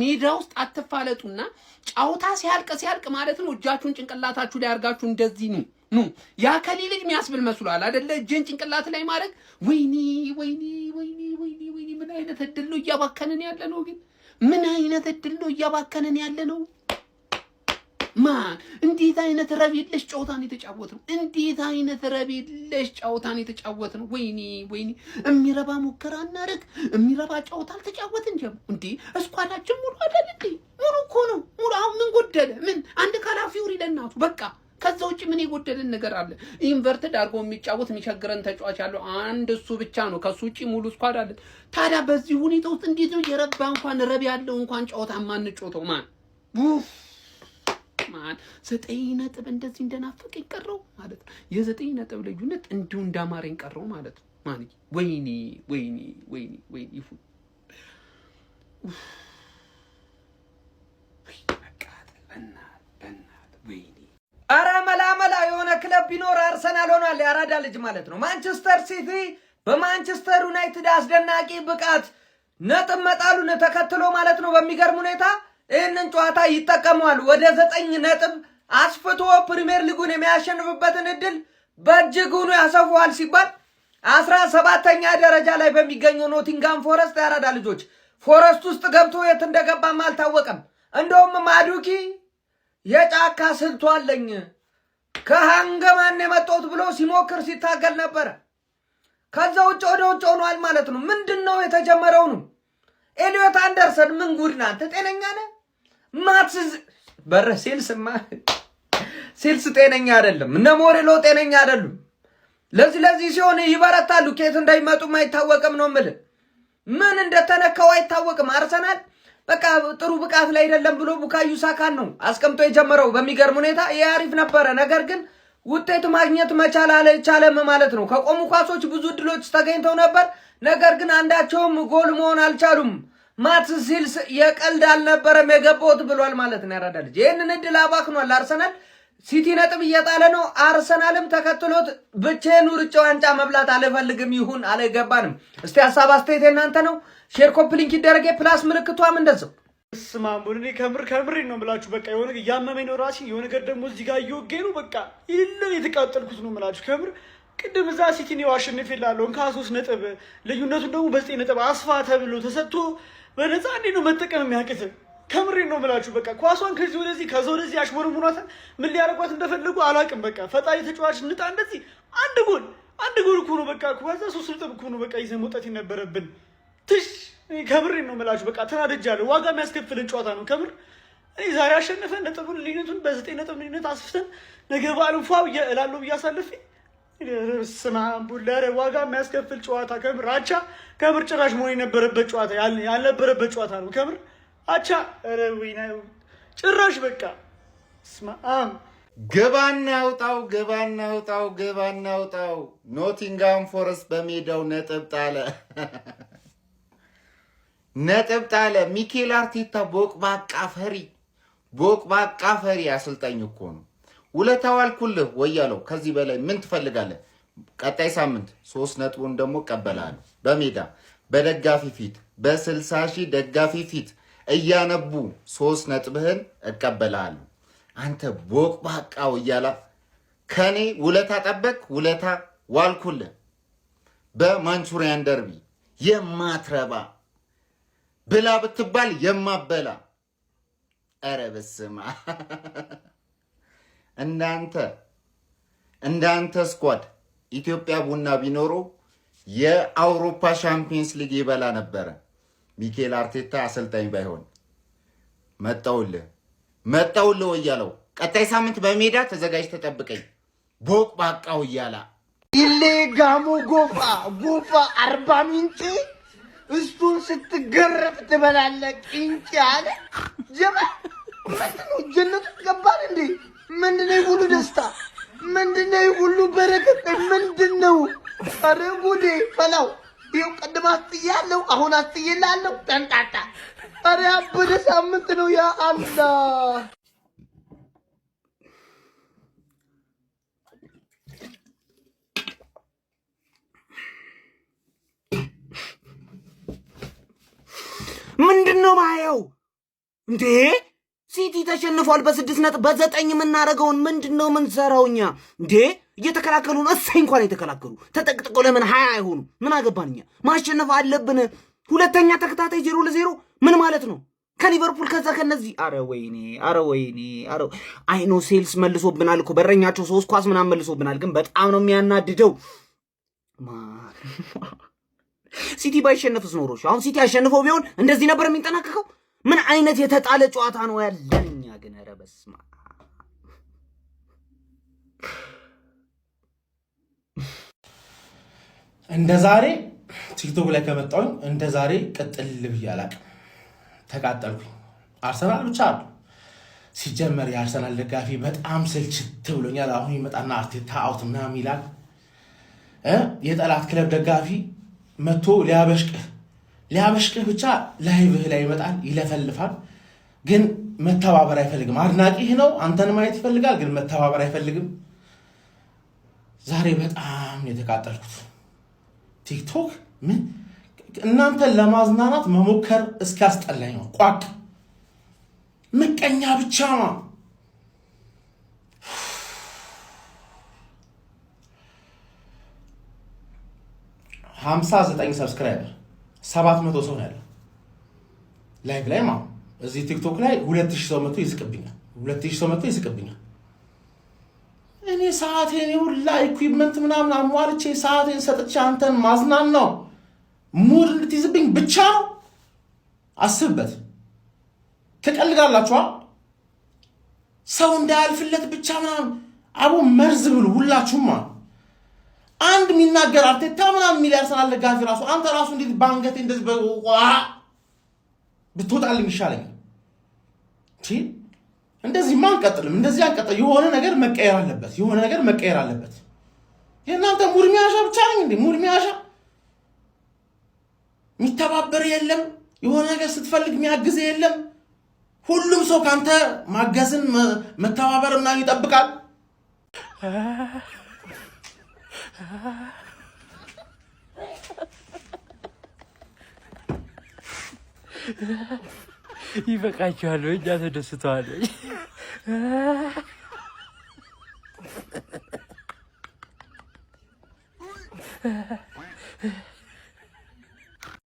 ሜዳ ውስጥ አትፋለጡና ጫውታ ሲያልቅ ማለት ነው እጃችሁን ጭንቅላታችሁ ላይ አርጋችሁ እንደዚህ ኑ ያ ከሊ ልጅ የሚያስብል መስሏል አይደለ እጅን ጭንቅላት ላይ ማድረግ ወይኔ ምን አይነት እድል ነው እያባከነን ያለ ነው ግን ምን አይነት እድል ነው እያባከነን ያለ ነው ማን እንዴት አይነት ረቢለሽ ጫውታን የተጫወተው እንዴት አይነት ረቢለሽ ጫውታን የተጫወተው ወይኔ እሚረባ ሙከራ እናረግ እሚረባ ጫውታ አልተጫወትን እንዴ እስኳዳችን ሙሉ አይደል እንዴ ሙሉ እኮ ነው ሙሉ አሁን ምን ጎደለ ምን አንድ ካላፊውሪ ለናቱ በቃ ከዛ ውጪ ምን ይጎደልን ነገር አለ ኢንቨርትድ አርጎ የሚጫወት የሚቸግረን ተጫዋች ያለው አንድ እሱ ብቻ ነው ከሱ ውጪ ሙሉ ስኳድ አለ ታዲያ በዚህ ሁኔታ ውስጥ እንዴት ነው የረባ እንኳን ረብ ያለው እንኳን ጫውታ ማንጮተው ማን 9 ነጥብ እንደዚህ እንደናፈቀ ይቀረው ማለት ነው የ9 ነጥብ ልዩነት እንዲሁ እንዳማረኝ ቀረው ማለት ነው ማን ወይኔ ይፉ አራ መላ የሆነ ክለብ ቢኖር አርሰናል ሆኗል ያራዳ ልጅ ማለት ነው ማንቸስተር ሲቲ በማንቸስተር ዩናይትድ አስደናቂ ብቃት ነጥብ መጣሉን ተከትሎ ማለት ነው በሚገርም ሁኔታ ይህንን ጨዋታ ይጠቀማሉ ወደ 9 ነጥብ አስፍቶ ፕሪሚየር ሊጉን የሚያሸንፍበትን እድል በእጅጉኑ ያሰፋዋል ሲባል 17ኛ ደረጃ ላይ በሚገኘው ኖቲንጋም ፎረስት ያራዳ ልጆች ፎረስት ውስጥ ገብቶ የት እንደገባም አልታወቀም እንደውም ማዱኪ የጫካ ስልቱ አለኝ ከሃንገማን የመጣሁት ብሎ ሲሞክር ሲታገል ነበር ከዛ ውጭ ሆኗል ማለት ነው ምንድነው የተጀመረው ነው ኤሊዮት አንደርሰን ምን ጉድ ናንተ ጤነኛ ነህ ማትስ ሴልስ ጤነኛ አይደለም እነ ሞሬሎ ጤነኛ አይደሉም ለዚህ ሲሆን ይበረታሉ ከየት እንዳይመጡ ማይታወቅም ነው ማለት ምን እንደተነካው አይታወቅም አርሰናል በቃ ጥሩ ብቃት ላይ አይደለም ብሎ ቡካዮ ሳካን ነው አስቀምጦ የጀመረው በሚገርም ሁኔታ ያሪፍ ነበር ነገር ግን ውጤት ማግኘት መቻል አልቻለም ማለት ነው ከቆሙ ኳሶች ብዙ ድሎች ተገኝተው ነበር ነገር ግን አንዳቸውም ጎል መሆን አልቻሉም ማትስ ሲልስ የቀልድ አልነበረም የገባውት ብሏል ማለት ነው ያራዳ ልጅ ይሄንን እድል አባክኗል አርሰናል ሲቲ ነጥብ እየጣለ ነው አርሰናልም ተከትሎት ብቻዬን ሩጫ ዋንጫ መብላት አልፈልግም ይሁን አልገባንም እስቲ ሐሳብ አስተያየት እናንተ ነው ሼር ኮፒ ሊንክ ይደረገ ፕላስ ምልክቷም እንደዛው ስማምቡኒ ከምር ነው ብላችሁ በቃ የሆነ ያመመኝ ነው ራሲ የሆነ ነገር ደግሞ እዚህ ጋር እየወገኝ ነው በቃ ይልም የተቃጠልኩት ነው ብላችሁ ከምር ቅድም እዛ ሲቲን ያሸንፍ ይላል ከ3 ነጥብ ልዩነቱን ደግሞ በ9 ነጥብ አስፋ ተብሎ ተሰጥቶ በነፃ እንዴ ነው መጠቀም የሚያቅት ከምር ነው ብላችሁ በቃ ኳሷን ከዚህ ወደዚህ አሽሞርሙናታ ምን ሊያረጓት እንደፈለጉ አላቅም በቃ ፈጣሪ ተጫዋች ንጣ እንደዚህ አንድ ጎል እኮ ነው በቃ ኳዛ 3 ነጥብ እኮ ነው በቃ ይዘን መውጣት ይነበረብን ከምር ነው ብላችሁ በቃ ተናደጃለሁ ዋጋ የሚያስከፍልን ጨዋታ ነው ከምር እኔ ዛሬ አሸነፈን ነጥቡን ልዩነቱን በ9 ነጥብ ልዩነት አስፍተን ነገ በዓሉን ፏው እላለሁ ብያሳልፍ ስማምቡለረ ዋጋ የሚያስከፍል ጨዋታ ከምር አቻ ከምር ጭራሽ መሆን የነበረበት ጨዋታ ያልነበረበት ጨዋታ ነው ከምር አቻ ረዊና ጭራሽ በቃ ስማም ገባና ያውጣው ኖቲንጋም ፎረስት በሜዳው ነጥብ ጣለ ሚኬል አርቴታ ቦቅባቃ ፈሪ አሰልጣኝ እኮ ነው ውለታው አልኩልህ ወያለው ከዚህ በላይ ምን ትፈልጋለህ ቀጣይ ሳምንት 3 ነጥቡን ደግሞ ቀበላለሁ በሜዳ በደጋፊ ፊት በ60,000 ደጋፊ ፊት እያነቡ 3 ነጥብህን እቀበላለሁ አንተ ቦቅባቃው እያላ ከኔ ውለታ ጠበቅ ውለታ ዋልኩልህ በማንቹሪያን ደርቢ የማትረባ ብላ ብትባል የማበላ ኧረ በስማ እንዳንተ ስኳድ ኢትዮጵያ ቡና ቢኖሩ የአውሮፓ ሻምፒየንስ ሊግ ይበላ ነበረ ሚኬል አርቴታ አሰልጣኝ ባይሆን መጣውልህ ወያለው ቀጣይ ሳምንት በሜዳ ተዘጋጅ ተጠብቀኝ ቦቅባቃው እያላ ኢሌ ጋሞ ጎፋ 40 ሚንጭ እሱን ስትገረፍ ትበላለህ ቂንጭ አለ ጀባ ምንድነው ጀነት ገባን እንዴ ምንድነው ሁሉ ደስታ ምንድነው ሁሉ በረከት ምንድነው ኧረ ጉዴ ፈላው ይኸው ቀድም አስጥያለሁ አሁን አስጥይላለሁ ተንጣጣ ኧረ አበደ ሳምንት ነው ያ አላህ ምንድነው ማየው እንዴ? ሲቲ ተሸንፏል በ6 ነጥብ በ9 የምናረገውን ምንድነው ምንሰራውኛ እንዴ? እየተከላከሉ ነው። እሰይ እንኳን የተከላከሉ ተጠቅጥቀው ለምን 20 አይሆኑ? ምን አገባንኛ? ማሸነፍ አለብን። ሁለተኛ ተከታታይ 0-0 ምን ማለት ነው? ከሊቨርፑል ከዛ ከነዚህ አረ ወይኔ አይኖ ሴልስ መልሶብናል እኮ በረኛቸው 3 ኳስ ምናምን መልሶብናል። ግን በጣም ነው የሚያናድደው። ሲቲ ባይሸነፍስ ኖሮሽ አሁን ሲቲ አሸንፈው ቢሆን እንደዚህ ነበር የሚንጠናቀቀው። ምን አይነት የተጣለ ጨዋታ ነው ያለኛ ግን ኧረ በስመ አብ። እንደ ዛሬ ቲክቶክ ላይ ከመጣሁኝ እንደ ዛሬ ቅጥል ብዬ አላቅም። ተቃጠልኩኝ። አርሰናል ብቻ አሉ ሲጀመር የአርሰናል ደጋፊ በጣም ስልችት ብሎኛል። አሁን ይመጣና አርቴታ አውት ምናምን ይላል። የጠላት ክለብ ደጋፊ መጥቶ ሊያበሽቅህ ብቻ ላይቭህ ላይ ይመጣል፣ ይለፈልፋል። ግን መተባበር አይፈልግም። አድናቂህ ነው፣ አንተን ማየት ይፈልጋል፣ ግን መተባበር አይፈልግም። ዛሬ በጣም የተቃጠልኩት ቲክቶክ ምን እናንተን ለማዝናናት መሞከር እስኪያስጠላኝ ነው። ቋቅ ምቀኛ ብቻ ነው። 59 ሰብስክራይበር 700 ሰው ነው ያለው ላይቭ ላይ ማለት እዚህ ቲክቶክ ላይ 2000 ሰው መጥቶ ይስቅብኛል። እኔ ሰዓቴን ሁላ ኢኩዊፕመንት ምናምን አሟልቼ ሰዓቴን ሰጥቼ አንተን ማዝናን ነው ሙድ እንድትይዝብኝ ብቻ ነው። አስብበት። ትቀልጋላችኋ። ሰው እንዳያልፍለት ብቻ ምናምን አቡ መርዝ ብሉ ሁላችሁማ። አንድ የሚናገር አርቴታ ምናምን የሚል ያርሰናል ደጋፊ ራሱ አንተ ራሱ እንዴት ባንገቴ እንደዚህ ብትወጣልኝ ይሻለኛል። እንደዚህ አንቀጥልም። እንደዚህ አንቀጥል። የሆነ ነገር መቀየር አለበት። የእናንተ ሙድ ሚያሻ ብቻ ነኝ እንዴ? ሙድ ሚያሻ የሚተባበር የለም። የሆነ ነገር ስትፈልግ የሚያግዝ የለም። ሁሉም ሰው ካንተ ማገዝን መተባበር ምናምን ይጠብቃል። ይበቃችኋል። እኛ ተደስተዋል።